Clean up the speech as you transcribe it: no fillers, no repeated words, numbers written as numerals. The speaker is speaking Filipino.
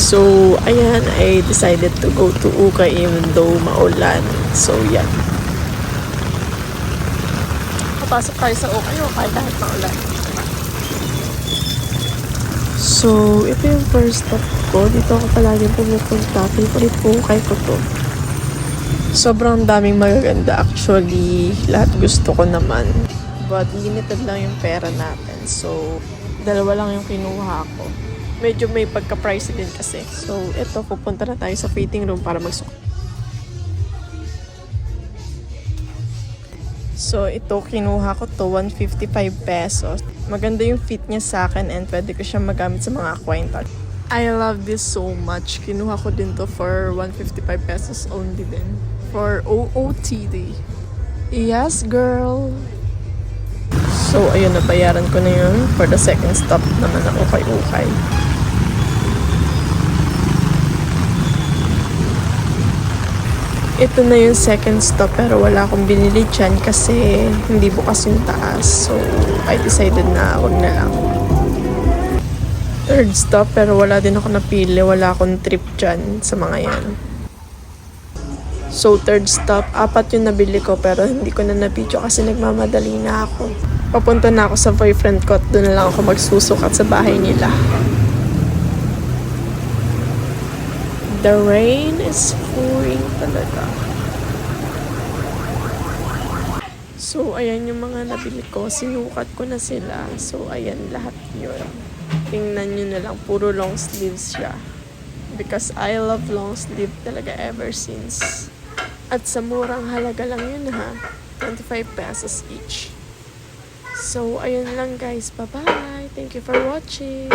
So, ayan, I decided to go to Ukay even though maulan. So, yan. Papasok tayo sa Ukay kahit maulan. So, ito yung first stop ko. Dito ako palagi pumupunta. Favorite Ukay ko to. Sobrang daming magaganda actually. Lahat gusto ko naman. But limited lang yung pera natin. So, dalawa lang yung kinuha ko. Medyo may pagka-pricey din kasi. So, ito, pupunta na tayo sa fitting room para magsuot. So, ito, kinuha ko to, 155 pesos. Maganda yung fit niya sa akin and pwede ko siyang magamit sa mga kwenta. I love this so much. Kinuha ko din to for 155 pesos only din. For OOTD. Yes, girl! So, ayun, nabayaran ko na yun for the second stop naman na Ukay-Ukay. Ito na yung second stop pero wala akong binili dyan kasi hindi bukas yung taas. So, I decided na wag na lang. Third stop pero wala din ako napili. Wala akong trip dyan sa mga yan. So, third stop, 4 yung nabili ko pero hindi ko na na-video kasi nagmamadali na ako. Papunta na ako sa boyfriend ko at doon na lang ako magsusukat sa bahay nila. The rain is pouring talaga. So, ayan yung mga nabili ko. Sinukat ko na sila. So, ayan lahat yun. Tingnan nyo na lang. Puro long sleeves siya. Because I love long sleeve talaga ever since. At sa murang halaga lang yun ha. 25 pesos each. So, ayun lang guys. Bye-bye. Thank you for watching.